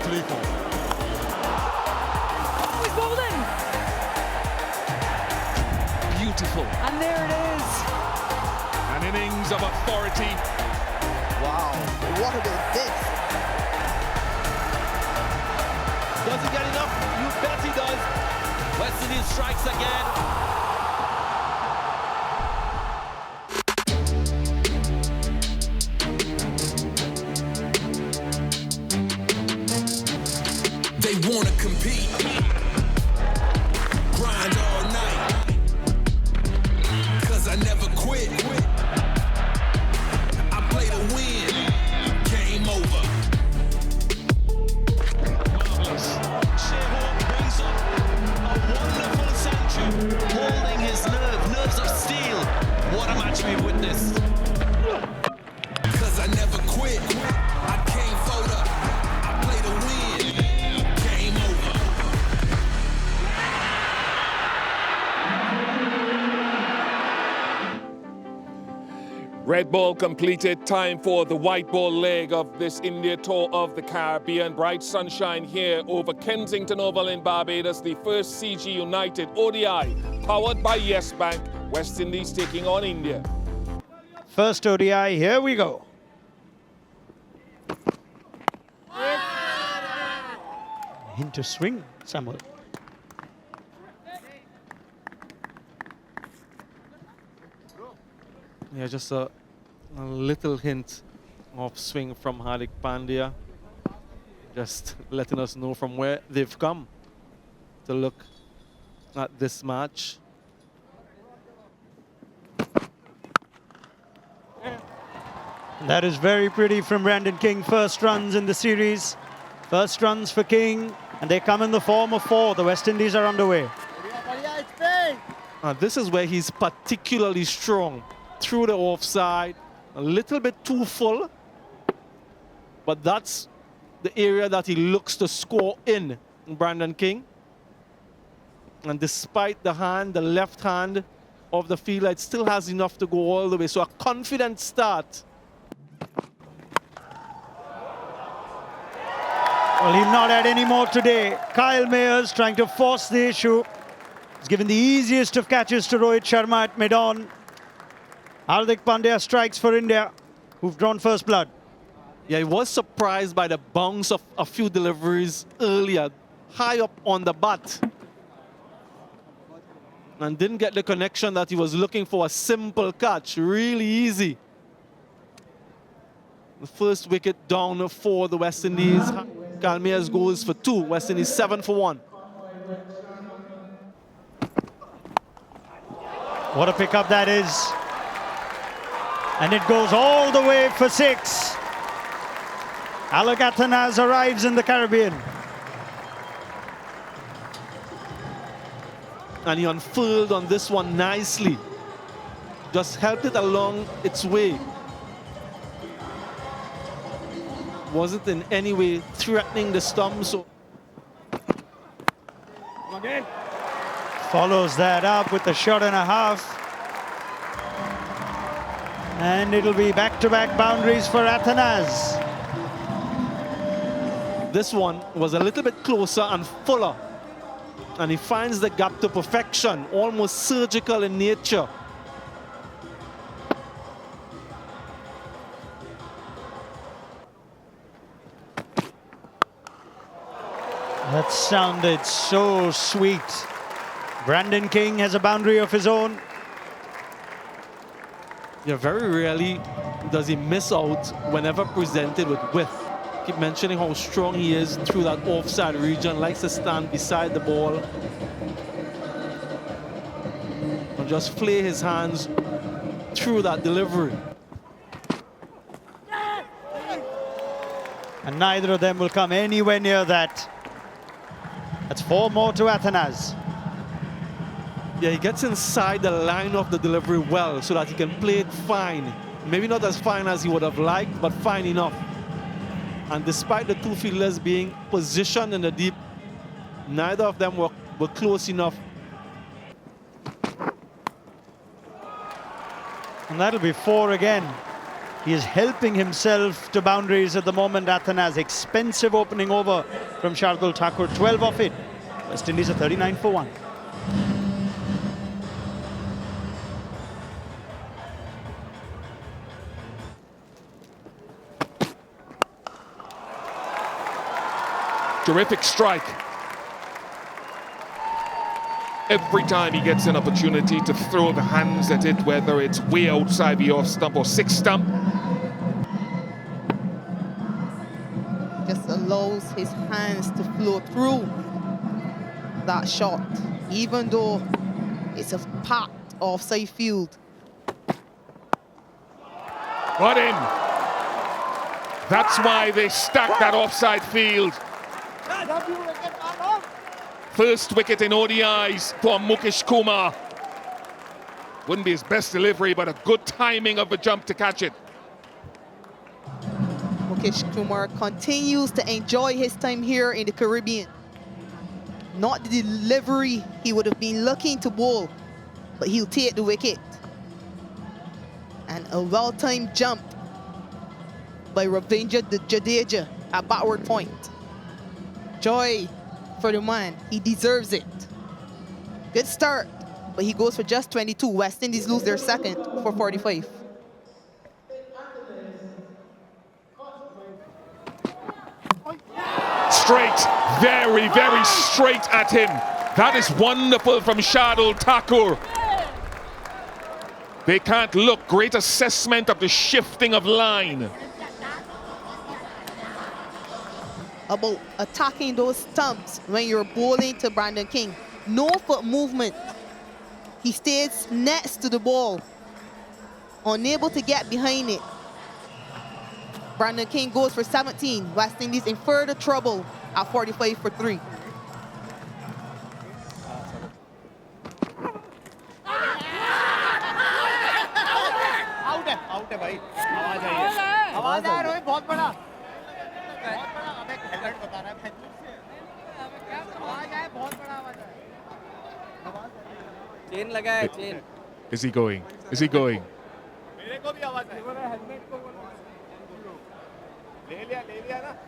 Flico. Oh, he's bowled in. Beautiful. And there it is. An innings of authority. Wow, what about this? Does he get enough? You bet he does. West Indies strikes again. They wanna compete, grind all night, 'cause I never quit. I play to win, game over. Marvelous. Sheho brings up a wonderful century, holding his nerves of steel. What a match we've witnessed. 'Cause I never quit. I came for the, I play to win, game over. Red ball completed. Time for the white ball leg of this India tour of the Caribbean. Bright sunshine here over Kensington Oval in Barbados. The first CG United ODI powered by Yes Bank. West Indies taking on India. First ODI, here we go. Hint to swing, Samuel. Yeah, just a little hint of swing from Hardik Pandya. Just letting us know from where they've come to look at this match. That is very pretty from Brandon King. First runs in the series. First runs for King, and they come in the form of 4. The West Indies are underway. This is where he's particularly strong. Through the offside, a little bit too full, but that's the area that he looks to score in, Brandon King. And despite the hand, the left hand of the fielder, it still has enough to go all the way. So a confident start. Well, he'll not add any more today. Kyle Mayers trying to force the issue. He's given the easiest of catches to Rohit Sharma at mid-on. Hardik Pandya strikes for India, who've drawn first blood. Yeah, he was surprised by the bounce of a few deliveries earlier, high up on the bat. And didn't get the connection that he was looking for. A simple catch, really easy. The first wicket down for the West Indies. Kalmias goes for 2, West Indies 7 for 1. What a pickup that is. And it goes all the way for 6. Alec Athanas arrives in the Caribbean. And he unfurled on this one nicely. Just helped it along its way. Wasn't in any way threatening the stump. So Follows that up with a shot and a half. And it'll be back-to-back boundaries for Athanas. this one was a little bit closer and fuller. And he finds the gap to perfection, almost surgical in nature. That sounded so sweet. Brandon King has a boundary of his own. Yeah, very rarely does he miss out whenever presented with width. Keep mentioning how strong he is through that offside region, likes to stand beside the ball. And just flay his hands through that delivery. And neither of them will come anywhere near that. That's 4 more to Athanas. Yeah, he gets inside the line of the delivery well so that he can play it fine. Maybe not as fine as he would have liked, but fine enough. And despite the two fielders being positioned in the deep, neither of them were close enough. And that'll be 4 again. He is helping himself to boundaries at the moment. Athanas, expensive opening over from Shardul Thakur, 12 off it. West Indies are 39 for 1. Terrific strike. Every time he gets an opportunity to throw the hands at it, whether it's way outside the off stump or six stump. Just allows his hands to flow through that shot, even though it's a packed offside field. Got him. That's why they stacked that offside field. First wicket in ODIs for Mukesh Kumar. Wouldn't be his best delivery, but a good timing of the jump to catch it. Mukesh Kumar continues to enjoy his time here in the Caribbean. Not the delivery he would have been looking to bowl, but he'll take the wicket. And a well-timed jump by Ravindra Jadeja at backward point. Joy for the man, he deserves it. Good start, but he goes for just 22. West Indies lose their second for 45. Straight, very, very straight at him. That is wonderful from Shardul Thakur. They can't look. Great assessment of the shifting of line. About attacking those stumps when you're bowling to Brandon King. No foot movement. He stays next to the ball, unable to get behind it. Brandon King goes for 17. West Indies in further trouble at 45 for 3. Is he going? Is he going?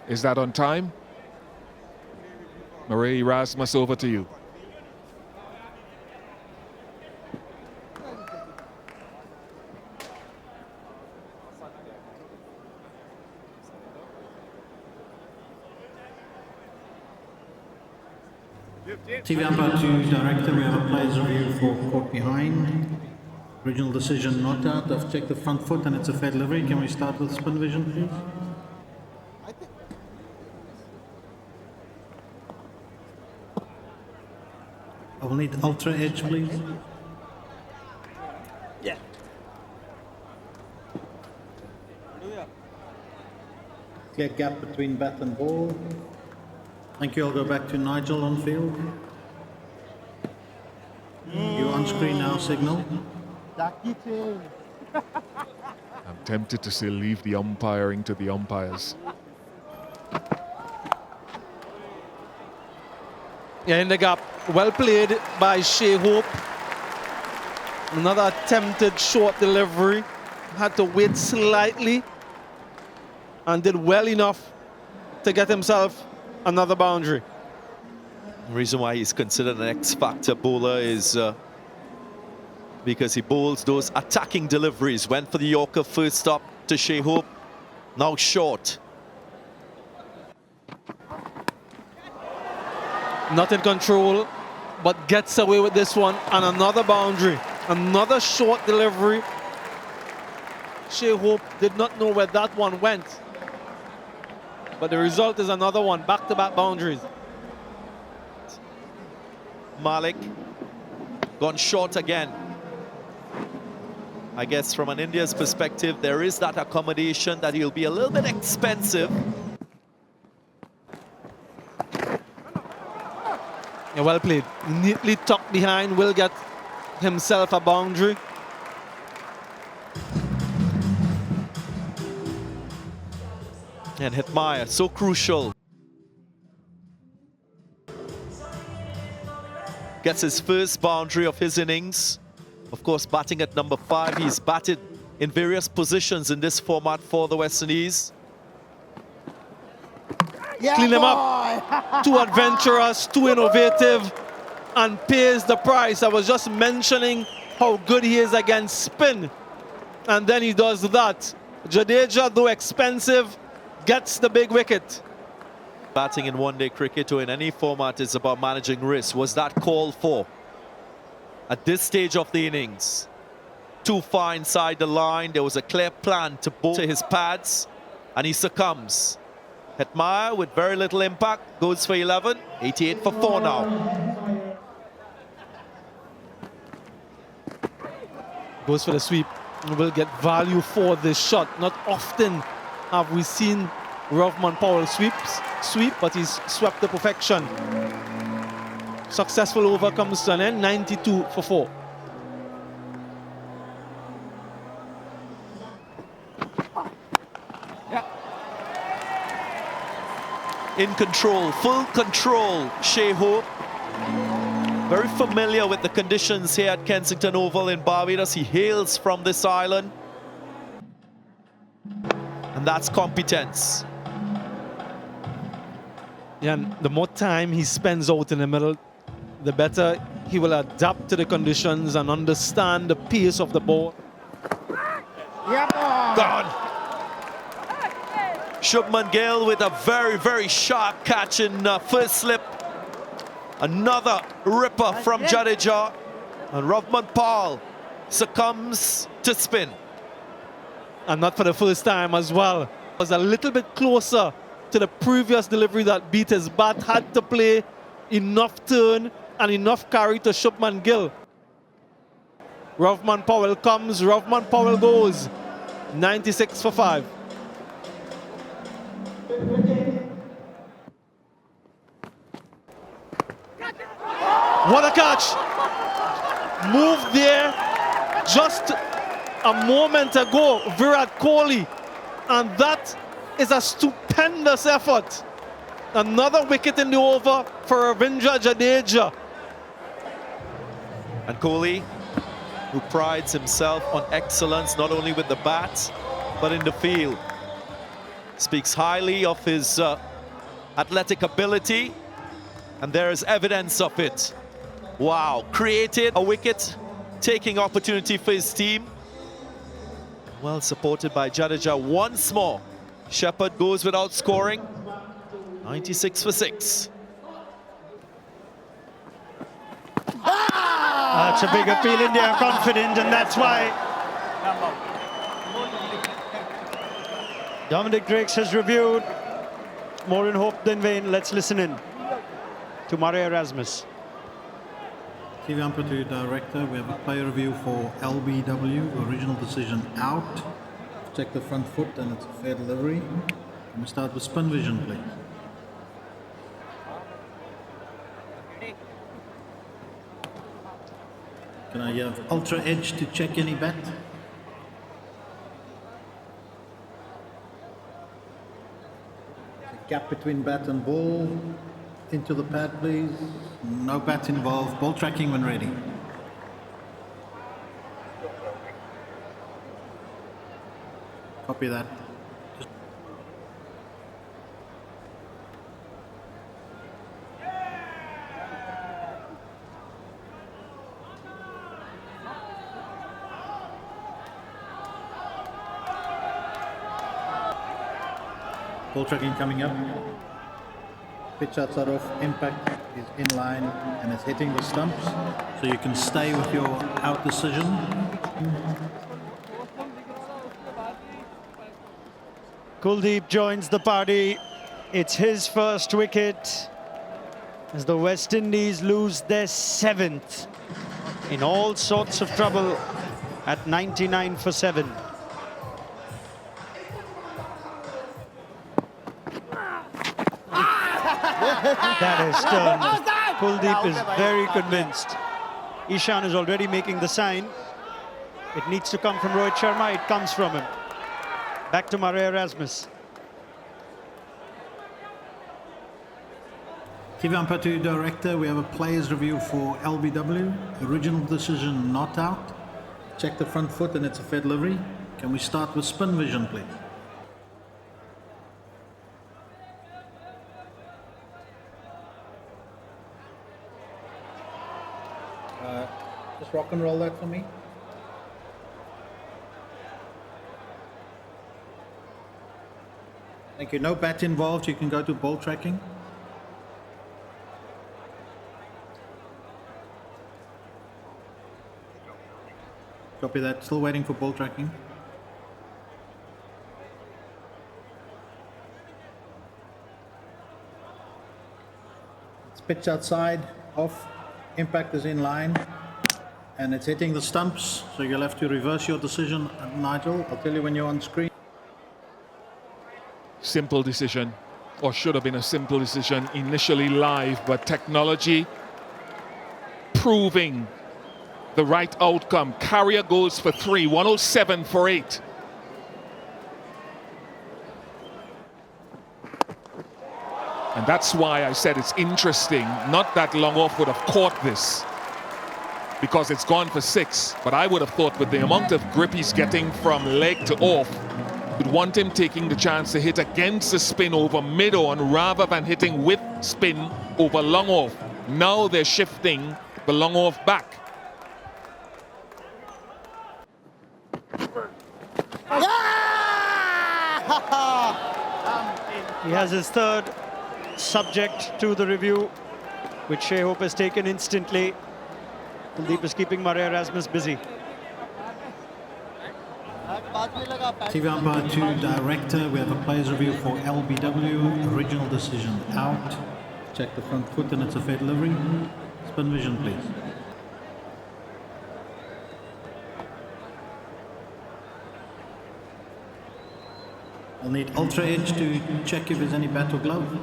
Is that on time? Marie Erasmus, over to you. TV umpire to director, we have a player's review for caught behind. Original decision not out. I've checked the front foot and it's a fair delivery. Can we start with spin vision, please? I will need ultra edge, please. Yeah. Clear gap between bat and ball. Thank you. I'll go back to Nigel on field. You on screen now, signal. I'm tempted to still leave the umpiring to the umpires. Yeah, in the gap. Well played by Shea Hope. Another attempted short delivery. Had to wait slightly and did well enough to get himself another boundary. The reason why he's considered an X-factor bowler is because he bowls those attacking deliveries. Went for the Yorker first stop to Shea Hope. Now short. Not in control, but gets away with this one, and another boundary. Another short delivery. Shea Hope did not know where that one went. But the result is another one, back-to-back boundaries. Malik gone short again. I guess from an India's perspective, there is that accommodation that he'll be a little bit expensive. Yeah, well played. Neatly tucked behind, will get himself a boundary. And Hitmaya, so crucial. Gets his first boundary of his innings. Of course, batting at number 5, he's batted in various positions in this format for the West Indies. Clean him up. Too adventurous, too innovative, and pays the price. I was just mentioning how good he is against spin, and then he does that. Jadeja, though expensive, gets the big wicket. Batting in one-day cricket or in any format is about managing risk. Was that called for at this stage of the innings? Too far inside the line. There was a clear plan to bowl to his pads, and he succumbs. Hetmeyer with very little impact goes for 11, 88 for 4 now. Goes for the sweep. Will get value for this shot. Not often have we seen Rovman Powell sweep, but he's swept to perfection. Successful over comes to an end, 92 for 4. In control, full control, Shai Hope. Very familiar with the conditions here at Kensington Oval in Barbados. He hails from this island. And that's competence. Yeah, and the more time he spends out in the middle, the better he will adapt to the conditions and understand the pace of the ball. Gone. Shubman Gill with a very, very sharp catch in first slip. Another ripper from Jadeja. And Rovman Powell succumbs to spin. And not for the first time as well. Was a little bit closer to the previous delivery that beat his bat. Had to play enough turn and enough carry to Shubman Gill. Rovman Powell comes, Rovman Powell goes. 96 for 5. What a catch! Moved there just a moment ago, Virat Kohli. And that is a stupendous effort. Another wicket in the over for Ravindra Jadeja. And Kohli, who prides himself on excellence not only with the bat, but in the field. Speaks highly of his athletic ability, and there is evidence of it. Wow, created a wicket-taking opportunity for his team. Well supported by Jadeja once more. Shepherd goes without scoring. 96 for 6. That's a big appeal. India are confident, and that's why Dominic Drakes has reviewed. More in hope than vain. Let's listen in to Murray Erasmus. TV umpire to director, we have a player review for LBW, original decision out. Check the front foot and it's a fair delivery. And we start with spin vision, please. Can I have ultra edge to check any bat? The gap between bat and ball. Into the pad, please. No bat involved. Ball tracking when ready. Copy that. Ball tracking coming up. Pitch outside off, impact is in line and it's hitting the stumps. So you can stay with your out decision. Kuldeep joins the party. It's his first wicket as the West Indies lose their 7th in all sorts of trouble at 99 for 7. That is turned. Kuldeep is very convinced. Ishan is already making the sign. It needs to come from Rohit Sharma. It comes from him. Back to Murray Erasmus. TV umpire to director, we have a player's review for LBW. Original decision not out. Check the front foot and it's a fair delivery. Can we start with spin vision, please? Just rock and roll that for me. Thank you. No bat involved. You can go to ball tracking. Copy that. Still waiting for ball tracking. It's pitched outside, off. Impact is in line. And it's hitting the stumps. So you'll have to reverse your decision, Nigel. I'll tell you when you're on screen. Simple decision, or should have been a simple decision initially live, but technology proving the right outcome. Carrier goes for 3, 107 for 8. And that's why I said it's interesting. Not that long off would have caught this, because it's gone for 6. But I would have thought with the amount of grip he's getting from leg to off, would want him taking the chance to hit against the spin over mid-on rather than hitting with spin over long off. Now they're shifting the long off back. He has his third subject to the review, which Shai Hope has taken instantly. Kuldeep is keeping Murray Erasmus busy. TV umpire to director. We have a player's review for LBW. Original decision out. Check the front foot and it's a fair delivery. Spin vision, please. I'll need ultra edge to check if there's any bat or glove.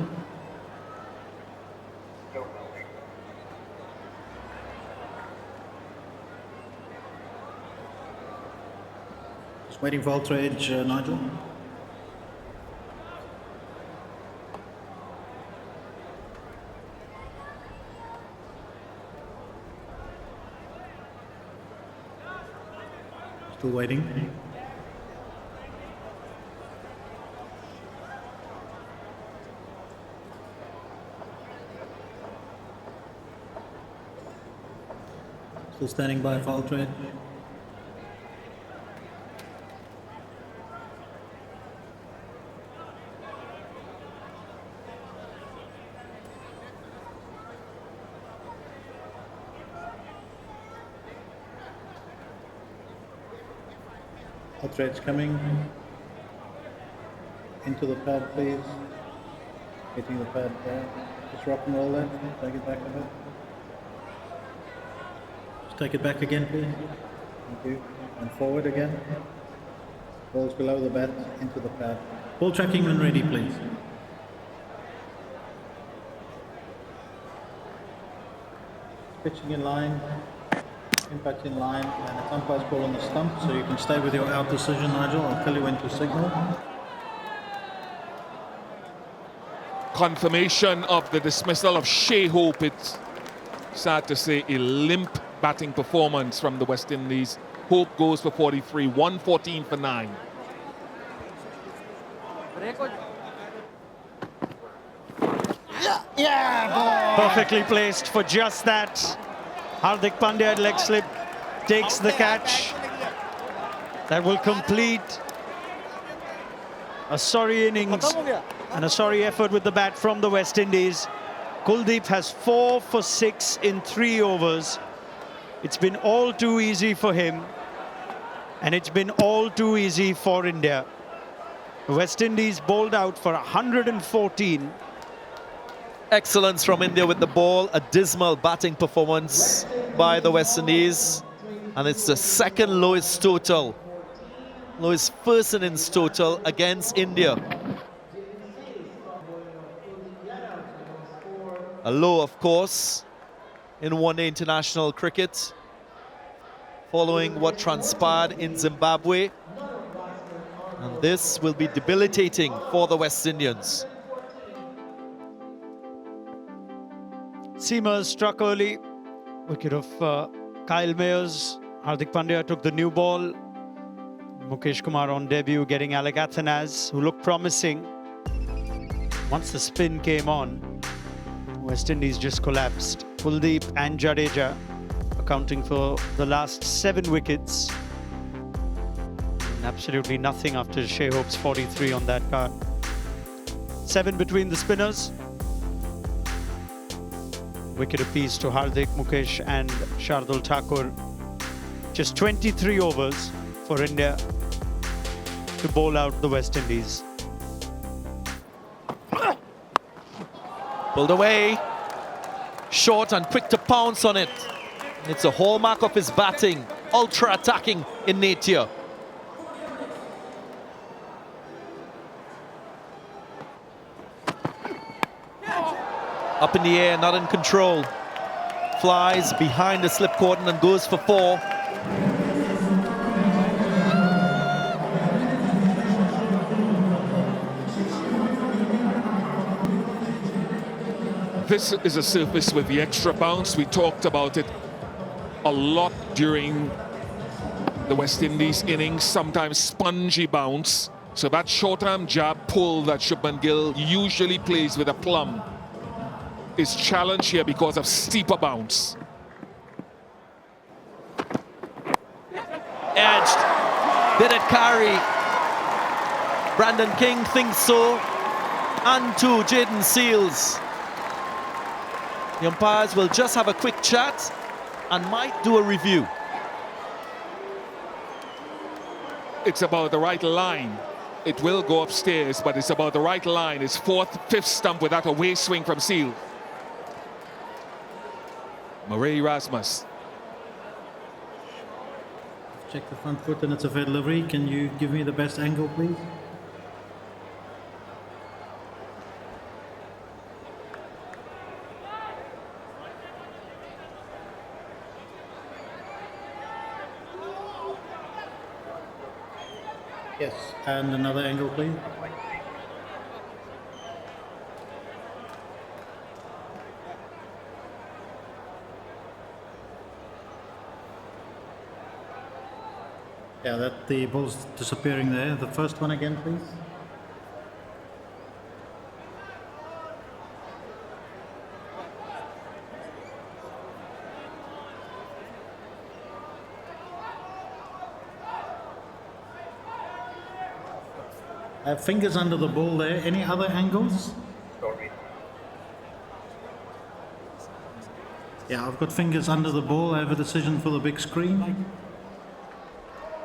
Just waiting for ultra edge, Nigel. Still waiting. Still standing by for ultra edge. Ultra edge coming. Into the pad, please. Hitting the pad there. Just rock and roll that. Take it back a bit. Take it back again, please. Thank you. And forward again. Balls below the bat, into the pad. Ball tracking when ready, please. Pitching in line. Impact in line. And it's umpire's ball on the stump, so you can stay with your out decision, Nigel. I'll tell you when to signal. Confirmation of the dismissal of Shai Hope. It's sad to say a limp batting performance from the West Indies. Hope goes for 43, 114 for 9. Perfectly placed for just that. Hardik Pandya at leg slip takes the catch. That will complete a sorry innings and a sorry effort with the bat from the West Indies. Kuldeep has 4 for 6 in 3 overs. It's been all too easy for him, and it's been all too easy for India. The West Indies bowled out for 114. Excellence from India with the ball. A dismal batting performance by the West Indies. And it's the second lowest total. Lowest first innings total against India. A low, of course, in one-day international cricket, following what transpired in Zimbabwe. And this will be debilitating for the West Indians. Seamers struck early. Wicket of Kyle Mayers. Hardik Pandya took the new ball. Mukesh Kumar on debut getting Alec Athanase, who looked promising. Once the spin came on, West Indies just collapsed. Kuldeep and Jadeja accounting for the last 7 wickets. And absolutely nothing after Shea Hope's 43 on that card. 7 between the spinners. Wicket apiece to Hardik, Mukesh and Shardul Thakur. Just 23 overs for India to bowl out the West Indies. Pulled away, short and quick to pounce on it. It's a hallmark of his batting, ultra attacking in nature. Up in the air, not in control. Flies behind the slip cordon and goes for 4. This is a surface with the extra bounce. We talked about it a lot during the West Indies innings, sometimes spongy bounce. So that short-arm jab pull that Shubman Gill usually plays with a plum is challenged here because of steeper bounce. Edged. Did it carry? Brandon King thinks so. And to Jaden Seals. The umpires will just have a quick chat and might do a review. It's about the right line. It will go upstairs, but it's about the right line. It's 4th, 5th stump with that away swing from Seal. Murray Rasmus. Check the front foot and it's a fair delivery. Can you give me the best angle, please? Yes, and another angle, please. Yeah, that the ball's disappearing there. The first one again, please. I have fingers under the ball there. Any other angles? Yeah, I've got fingers under the ball. I have a decision for the big screen.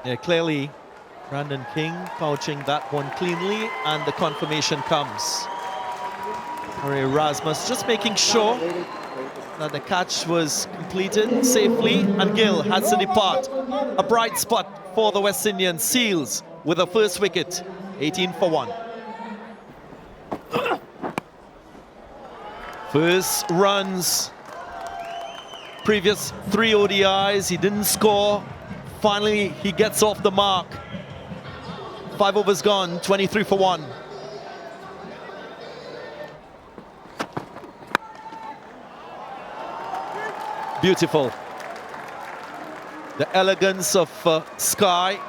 Yeah, clearly Brandon King pouching that one cleanly, and the confirmation comes. Murray Rasmus just making sure that the catch was completed safely, and Gill has to depart. A bright spot for the West Indians. Seals with a first wicket, 18 for 1. First runs, previous 3 ODIs, he didn't score. Finally, he gets off the mark. 5 overs gone, 23 for 1. Beautiful. The elegance of Sky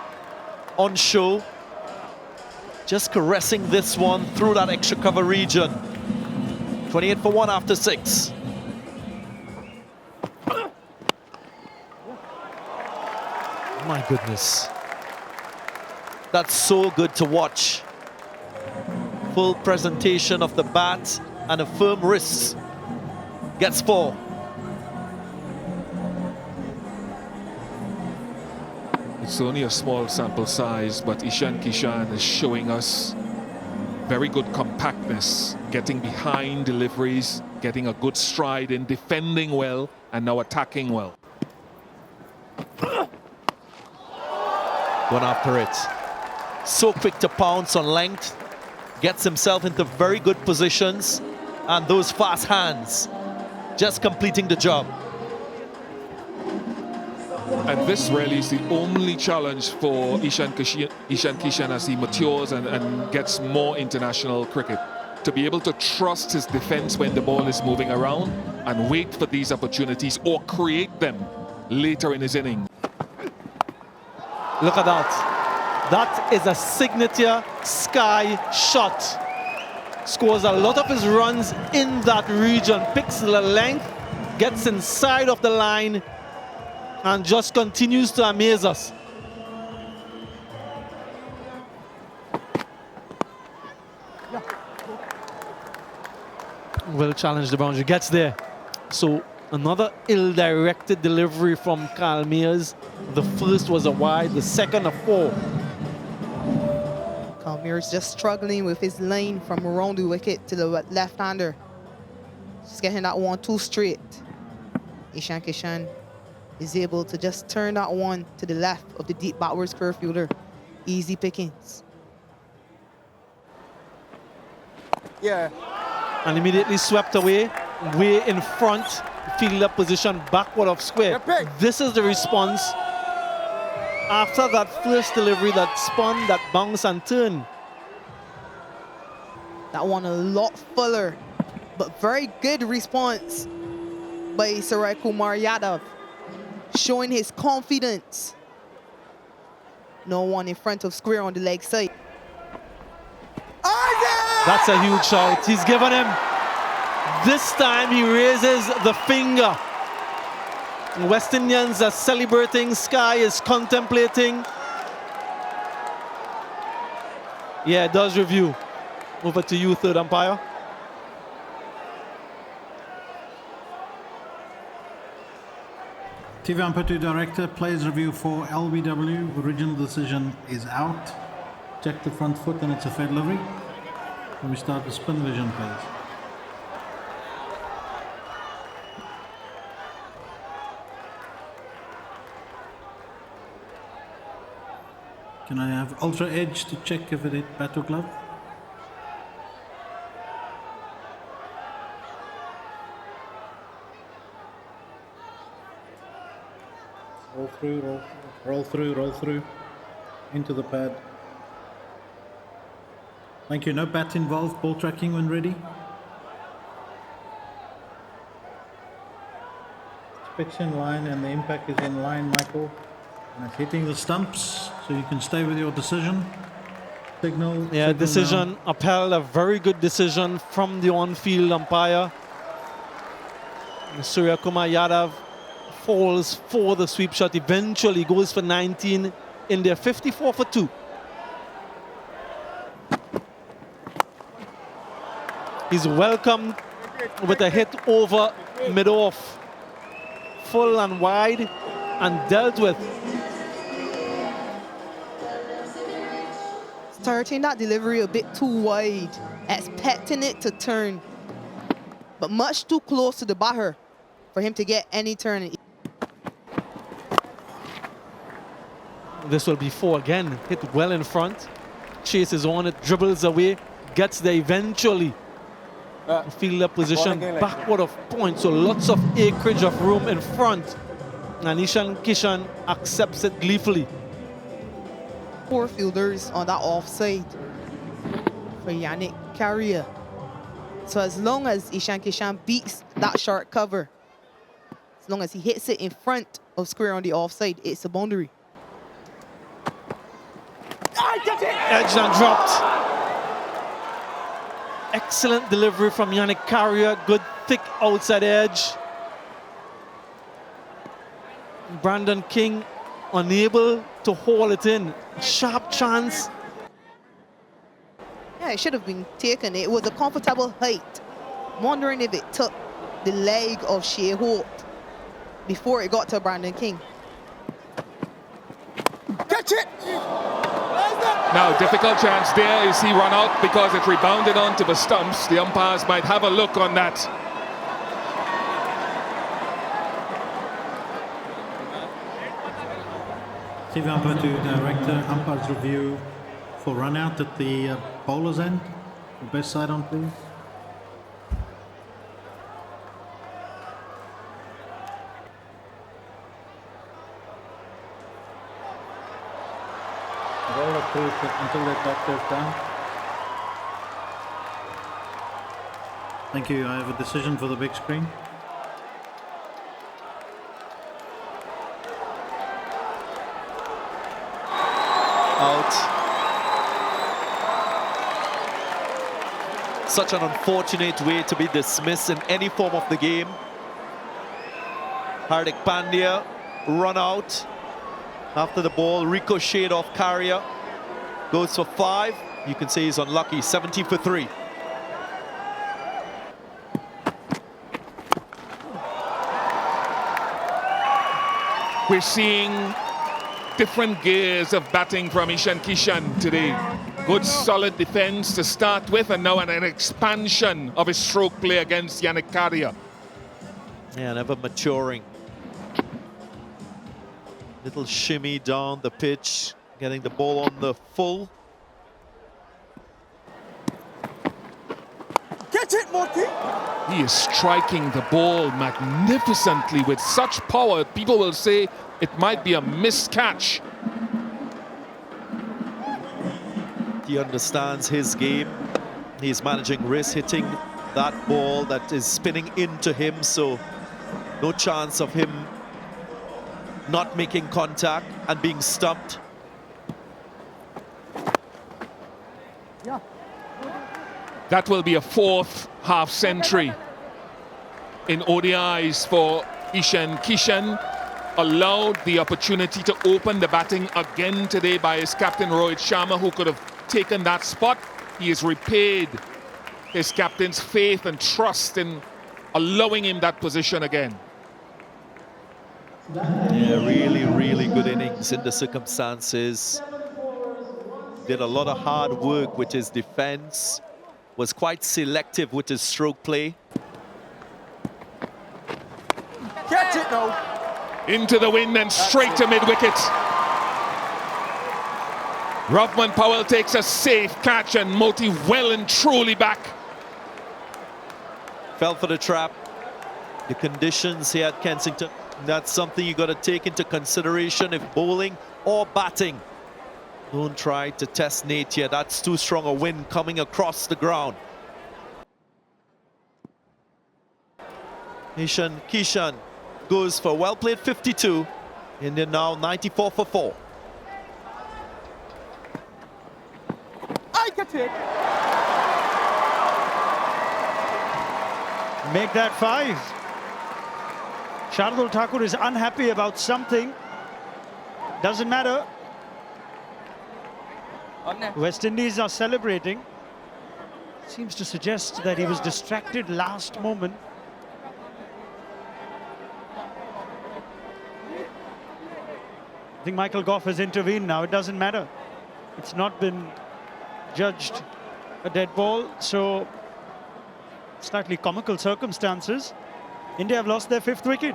on show. Just caressing this one through that extra cover region. 28 for 1 after 6. My goodness. That's so good to watch. Full presentation of the bat and a firm wrist. Gets 4. It's only a small sample size, but Ishan Kishan is showing us very good compactness, getting behind deliveries, getting a good stride in, defending well, and now attacking well. Going after it. So quick to pounce on length. Gets himself into very good positions. And those fast hands just completing the job. And this really is the only challenge for Ishan Kishan as he matures and gets more international cricket. To be able to trust his defense when the ball is moving around and wait for these opportunities or create them later in his innings. Look at that. That is a signature Sky shot. Scores a lot of his runs in that region, picks the length, gets inside of the line, and just continues to amaze us. Will challenge the boundary, gets there. So another ill-directed delivery from Kyle Mears. The first was a wide, the second a 4. Kalmir's just struggling with his lane from around the wicket to the left-hander. Just getting that one too straight. Ishan Kishan is able to just turn that one to the left of the deep backwards curve fielder. Easy pickings. Yeah. And immediately swept away, way in front, fielder position backward of square. This is the response after that first delivery that spun, that bounce and turn. That one a lot fuller, but very good response by Sarai Kumar Yadav, showing his confidence. No one in front of square on the leg side. That's a huge shout. He's given him. This time he raises the finger. West Indians are celebrating. Sky is contemplating. Yeah, it does review. Over to you, third umpire. TV umpire to director, players review for LBW. Original decision is out. Check the front foot and it's a fair delivery. Can we start with spin vision, please? Can I have ultra edge to check if it hit bat or glove? Roll through, roll through, roll through. Into the pad. Thank you. No bat involved. Ball tracking when ready. Pitch in line and the impact is in line, Michael. And it's hitting the stumps, so you can stay with your decision. Signal. Yeah, signal decision now. upheld. A very good decision from the on-field umpire. Surya Kumar Yadav falls for the sweep shot. Eventually goes for 19 in there. 54 for 2. He's welcomed with a hit over mid-off. Full and wide and dealt with. Starting that delivery a bit too wide, expecting it to turn, but much too close to the batter for him to get any turn. This will be 4 again. Hit well in front. Chases on it, dribbles away, gets there eventually. Fielder position backward of point, so lots of acreage of room in front. And Ishan Kishan accepts it gleefully. 4 fielders on that offside for Yannick Carrier. So as long as Ishan Kishan beats that short cover, as long as he hits it in front of square on the offside, it's a boundary. Edged and dropped. Excellent delivery from Yannick Carrier. Good thick outside edge. Brandon King unable to haul it in. Sharp chance. Yeah, it should have been taken. It was a comfortable height. I'm wondering if it took the leg of Shea Holt before it got to Brandon King. Catch it! Now, difficult chance there. Is he run out because it rebounded onto the stumps? The umpires might have a look on that. TV umpire to director, umpires review for run out at the bowler's end. The best side on, please. Roll it through until that doctor's down. Thank you. I have a decision for the big screen. out. Such an unfortunate way to be dismissed in any form of the game. Hardik Pandya run out after the ball ricocheted off carrier. Goes for 5. You can say he's unlucky. 70 for 3. We're seeing different gears of batting from Ishan Kishan today. Good solid defense to start with, and now an expansion of his stroke play against Yannick Carrier. Yeah, never maturing. Little shimmy down the pitch, getting the ball on the full. Catch it, Morty. He is striking the ball magnificently with such power. People will say it might be a missed catch. He understands his game. He's managing risk, hitting that ball that is spinning into him, so no chance of him not making contact and being stumped. That will be a 4th half century in ODIs for Ishan Kishan. Allowed the opportunity to open the batting again today by his captain Rohit Sharma, who could have taken that spot. He has repaid his captain's faith and trust in allowing him that position again. Yeah, really, really good innings in the circumstances. Did a lot of hard work with his defense. Was quite selective with his stroke play. Catch it now. Into the wind and straight to mid-wicket. Rovman Powell takes a safe catch and Moti well and truly back. Fell for the trap. The conditions here at Kensington, that's something you got to take into consideration if bowling or batting. Don't try to test Nate here. That's too strong a wind coming across the ground. Ishan Kishan goes for well-played 52. India now 94 for 4. I catch it. Make that 5. Shardul Thakur is unhappy about something. Doesn't matter. West Indies are celebrating. Seems to suggest that he was distracted last moment. I think Michael Goff has intervened now. It doesn't matter. It's not been judged a dead ball, so slightly comical circumstances. India have lost their 5th wicket.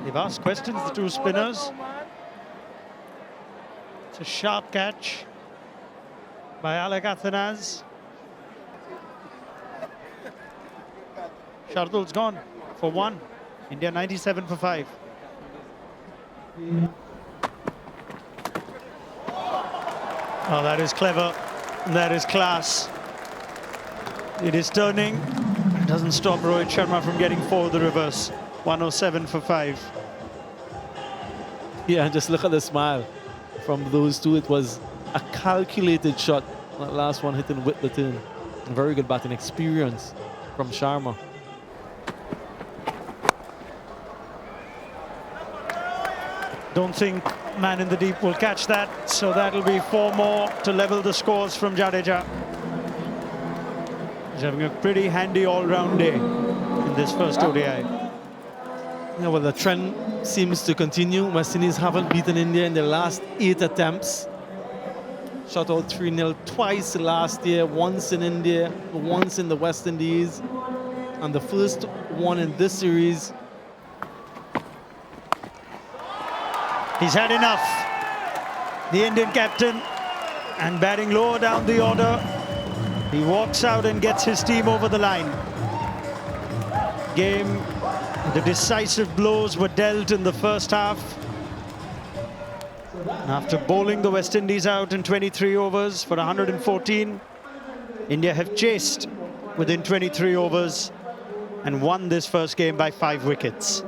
They've asked questions, the 2 spinners. It's a sharp catch by Alec Athanase. Shardul's gone for 1. India 97 for 5. Oh, that is clever. That is class. It is turning. It doesn't stop Rohit Sharma from getting 4 the reverse. 107 for 5. Yeah, just look at the smile from those two. It was a calculated shot. That last one hitting with the turn. Very good batting experience from Sharma. Don't think man in the deep will catch that, so that'll be 4 more to level the scores from Jadeja. He's having a pretty handy all-round day in this first ODI. Yeah, well, the trend seems to continue. West Indies haven't beaten India in their last 8 attempts. Shot out 3-0 twice last year, once in India, once in the West Indies, and the first one in this series. He's had enough. The Indian captain, and batting lower down the order, he walks out and gets his team over the line. Game, the decisive blows were dealt in the first half. After bowling the West Indies out in 23 overs for 114, India have chased within 23 overs and won this first game by 5 wickets.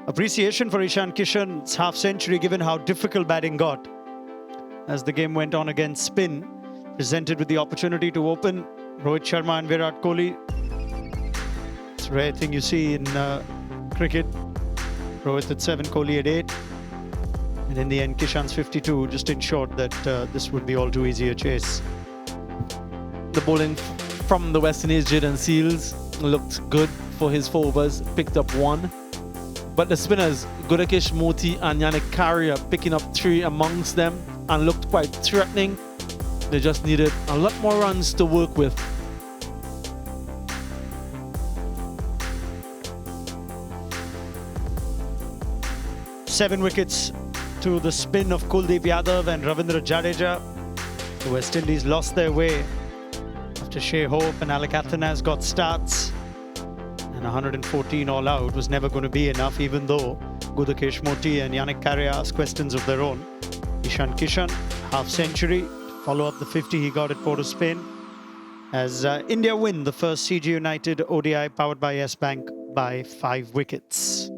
appreciation for Ishan Kishan's half-century given how difficult batting got. As the game went on against spin, presented with the opportunity to open Rohit Sharma and Virat Kohli. It's a rare thing you see in cricket. Rohit at 7, Kohli at 8. And in the end, Kishan's 52 just ensured that this would be all too easy a chase. The bowling from the West Indies, Jaden Seals, looked good for his 4 overs, picked up 1. But the spinners, Gudakesh Moti and Yannick Carrier, picking up 3 amongst them and looked quite threatening. They just needed a lot more runs to work with. Seven wickets to the spin of Kuldeep Yadav and Ravindra Jadeja. The West Indies lost their way after Shea Hope and Alec Athanas got starts. And 114 all out was never going to be enough, even though Gudakesh Moti and Yannick Carrier asked questions of their own. Ishan Kishan, half-century, follow up the 50 he got at Port of Spain. As India win the first CG United ODI powered by Yes Bank by 5 wickets.